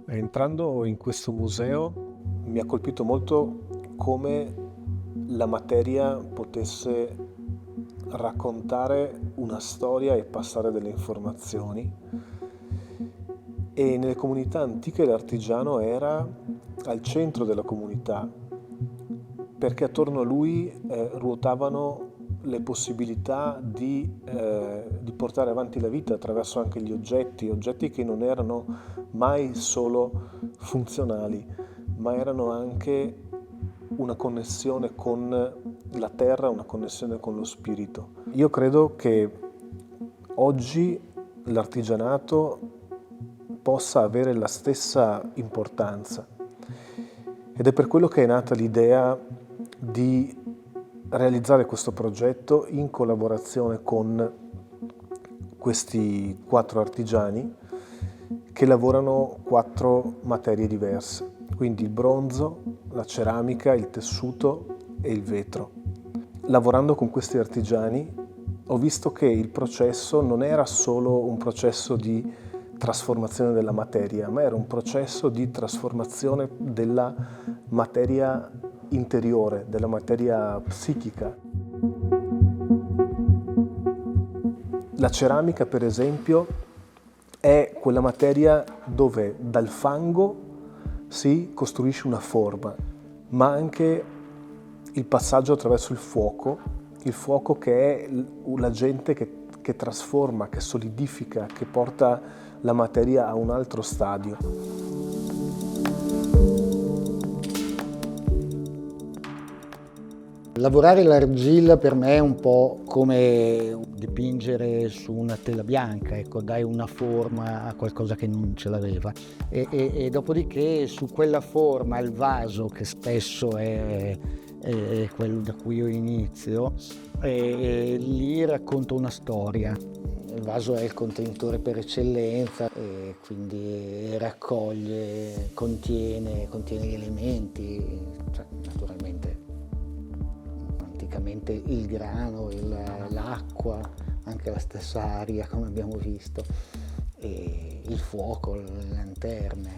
Entrando in questo museo mi ha colpito molto come la materia potesse raccontare una storia e passare delle informazioni. E nelle comunità antiche l'artigiano era al centro della comunità, perché attorno a lui ruotavano le possibilità di portare avanti la vita attraverso anche gli oggetti che non erano mai solo funzionali, ma erano anche una connessione con la terra, una connessione con lo spirito. Io credo che oggi l'artigianato possa avere la stessa importanza ed è per quello che è nata l'idea di realizzare questo progetto in collaborazione con questi 4 artigiani che lavorano 4 materie diverse, quindi il bronzo, la ceramica, il tessuto e il vetro. Lavorando con questi artigiani ho visto che il processo non era solo un processo di trasformazione della materia, ma era un processo di trasformazione della materia interiore, della materia psichica. La ceramica, per esempio, è quella materia dove dal fango si costruisce una forma, ma anche il passaggio attraverso il fuoco che è l'agente che trasforma, che solidifica, che porta la materia a un altro stadio. Lavorare l'argilla per me è un po' come dipingere su una tela bianca, ecco, dai una forma a qualcosa che non ce l'aveva e dopodiché su quella forma il vaso, che spesso è quello da cui io inizio, lì racconto una storia. Il vaso è il contenitore per eccellenza e quindi raccoglie, contiene gli elementi, cioè, naturalmente anticamente il grano, l'acqua, anche la stessa aria come abbiamo visto, e il fuoco, le lanterne.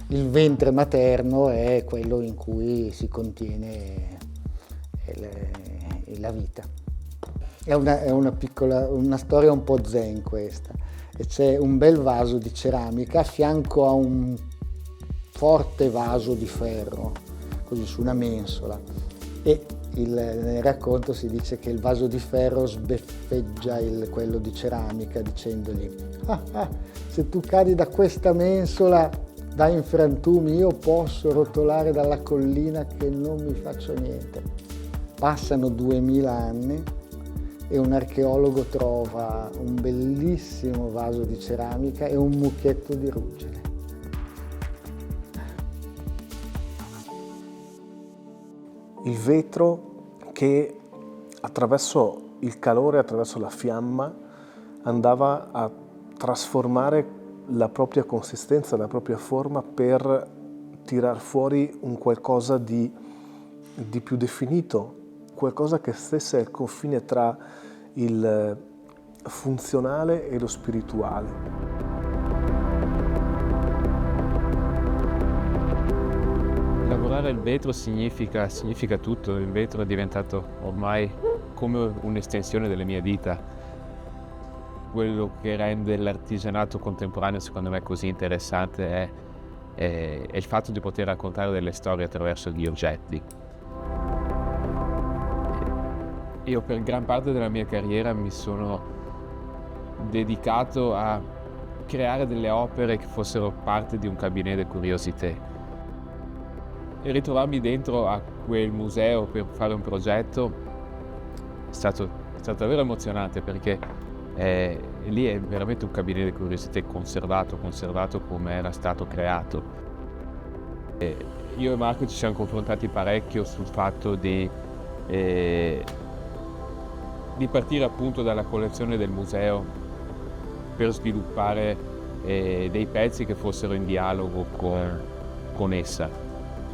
Il ventre materno è quello in cui si contiene la vita. È una storia un po' zen questa, e c'è un bel vaso di ceramica a fianco a un forte vaso di ferro, così su una mensola, e nel racconto si dice che il vaso di ferro sbeffeggia quello di ceramica dicendogli: se tu cadi da questa mensola da in frantumi io posso rotolare dalla collina che non mi faccio niente. Passano 2000 anni e un archeologo trova un bellissimo vaso di ceramica e un mucchietto di ruggine. Il vetro che attraverso il calore, attraverso la fiamma, andava a trasformare la propria consistenza, la propria forma per tirar fuori un qualcosa di più definito, qualcosa che stesse al confine tra il funzionale e lo spirituale. Lavorare il vetro significa tutto. Il vetro è diventato ormai come un'estensione delle mie dita. Quello che rende l'artigianato contemporaneo secondo me così interessante è il fatto di poter raccontare delle storie attraverso gli oggetti. Io per gran parte della mia carriera mi sono dedicato a creare delle opere che fossero parte di un cabinet de curiosité. E ritrovarmi dentro a quel museo per fare un progetto è stato davvero emozionante, perché lì è veramente un cabinet de curiosité conservato come era stato creato. Io e Marco ci siamo confrontati parecchio sul fatto di partire appunto dalla collezione del museo per sviluppare dei pezzi che fossero in dialogo con essa.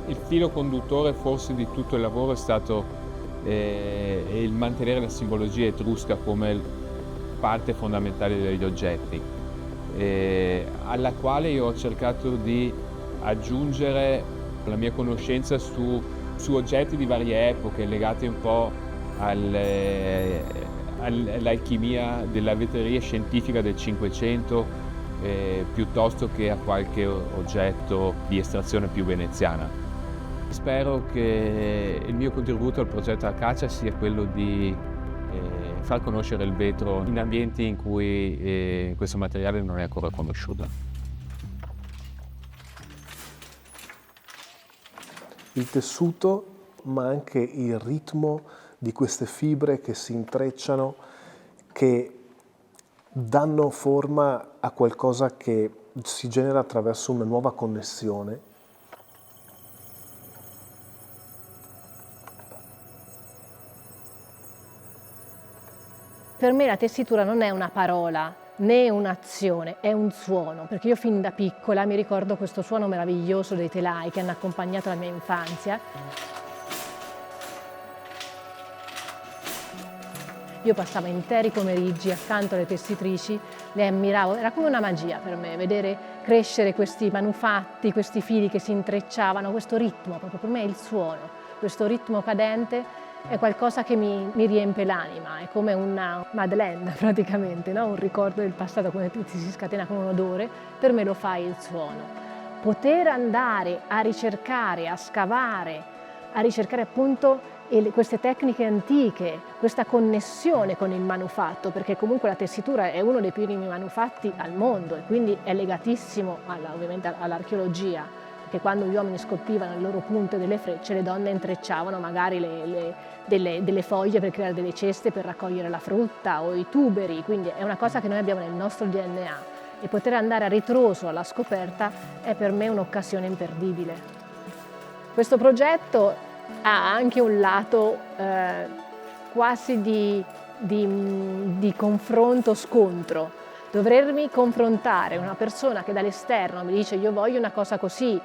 il filo conduttore forse di tutto il lavoro è stato il mantenere la simbologia etrusca come parte fondamentale degli oggetti, alla quale io ho cercato di aggiungere la mia conoscenza su oggetti di varie epoche legati un po' all'alchimia della vetreria scientifica del Cinquecento, piuttosto che a qualche oggetto di estrazione più veneziana. Spero che il mio contributo al progetto Acacia sia quello di far conoscere il vetro in ambienti in cui questo materiale non è ancora conosciuto. Il tessuto, ma anche il ritmo di queste fibre che si intrecciano, che danno forma a qualcosa che si genera attraverso una nuova connessione. Per me la tessitura non è una parola né un'azione, è un suono, perché io fin da piccola mi ricordo questo suono meraviglioso dei telai che hanno accompagnato la mia infanzia. Io passavo interi pomeriggi accanto alle tessitrici, le ammiravo, era come una magia per me, vedere crescere questi manufatti, questi fili che si intrecciavano, questo ritmo, proprio per me è il suono, questo ritmo cadente è qualcosa che mi riempie l'anima, è come una Madeleine praticamente, no? Un ricordo del passato, come si scatena con un odore, per me lo fa il suono. Poter andare a ricercare, a scavare, a ricercare appunto queste tecniche antiche, questa connessione con il manufatto, perché comunque la tessitura è uno dei primi manufatti al mondo e quindi è legatissimo ovviamente all'archeologia, perché quando gli uomini scolpivano le loro punte delle frecce, le donne intrecciavano magari delle foglie per creare delle ceste per raccogliere la frutta o i tuberi, quindi è una cosa che noi abbiamo nel nostro DNA e poter andare a ritroso alla scoperta è per me un'occasione imperdibile. Questo progetto ha anche un lato quasi di confronto, scontro. Dovermi confrontare una persona che dall'esterno mi dice io voglio una cosa così,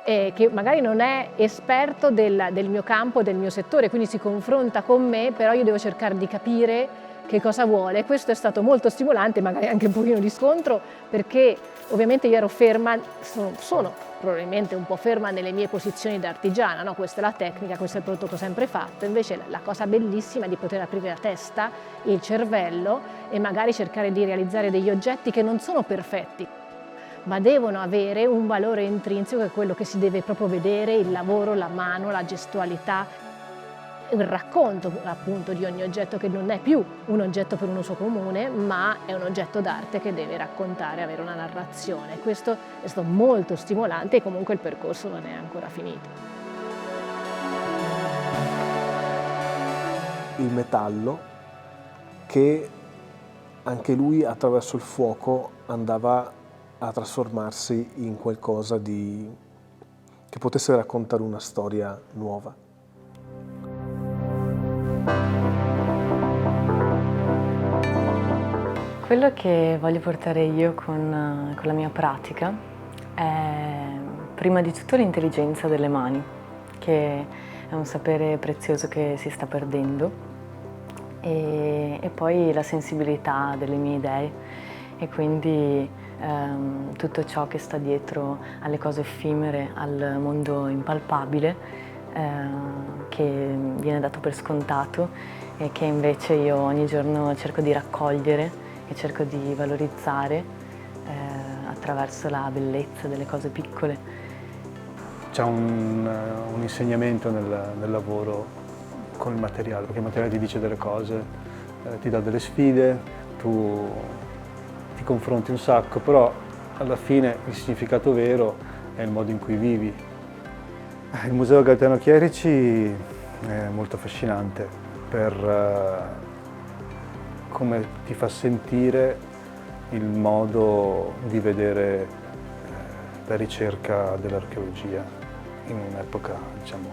che magari non è esperto del mio campo, del mio settore, quindi si confronta con me, però io devo cercare di capire che cosa vuole. Questo è stato molto stimolante, magari anche un pochino di scontro, perché ovviamente io ero ferma, sono probabilmente un po' ferma nelle mie posizioni da artigiana, no? Questa è la tecnica, questo è il prodotto che ho sempre fatto, invece la cosa bellissima è di poter aprire la testa, il cervello e magari cercare di realizzare degli oggetti che non sono perfetti, ma devono avere un valore intrinseco, che è quello che si deve proprio vedere, il lavoro, la mano, la gestualità, il racconto appunto di ogni oggetto, che non è più un oggetto per un uso comune, ma è un oggetto d'arte che deve raccontare, avere una narrazione. Questo è stato molto stimolante e comunque il percorso non è ancora finito. Il metallo, che anche lui attraverso il fuoco andava a trasformarsi in qualcosa che potesse raccontare una storia nuova. Quello che voglio portare io con la mia pratica è prima di tutto l'intelligenza delle mani, che è un sapere prezioso che si sta perdendo, e poi la sensibilità delle mie idee e quindi tutto ciò che sta dietro alle cose effimere, al mondo impalpabile, che viene dato per scontato e che invece io ogni giorno cerco di raccogliere e cerco di valorizzare attraverso la bellezza delle cose piccole. C'è un insegnamento nel lavoro con il materiale, perché il materiale ti dice delle cose, ti dà delle sfide, tu ti confronti un sacco, però alla fine il significato vero è il modo in cui vivi. Il Museo Gaetano Chierici è molto affascinante per come ti fa sentire il modo di vedere la ricerca dell'archeologia in un'epoca, diciamo,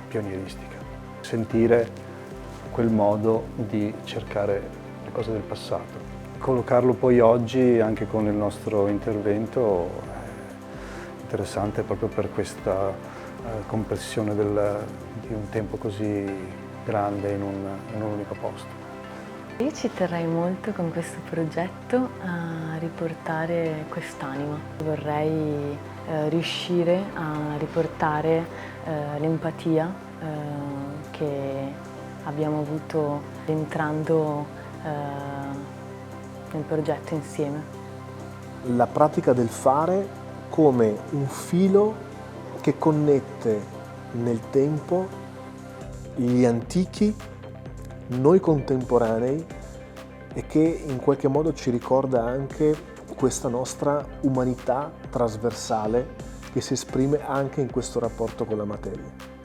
pionieristica. Sentire quel modo di cercare le cose del passato. Collocarlo poi oggi anche con il nostro intervento è interessante proprio per questa compressione di un tempo così grande in un unico posto. Io ci terrei molto con questo progetto a riportare quest'anima. Vorrei riuscire a riportare l'empatia che abbiamo avuto entrando nel progetto insieme. La pratica del fare come un filo che connette nel tempo gli antichi, noi contemporanei, e che in qualche modo ci ricorda anche questa nostra umanità trasversale che si esprime anche in questo rapporto con la materia.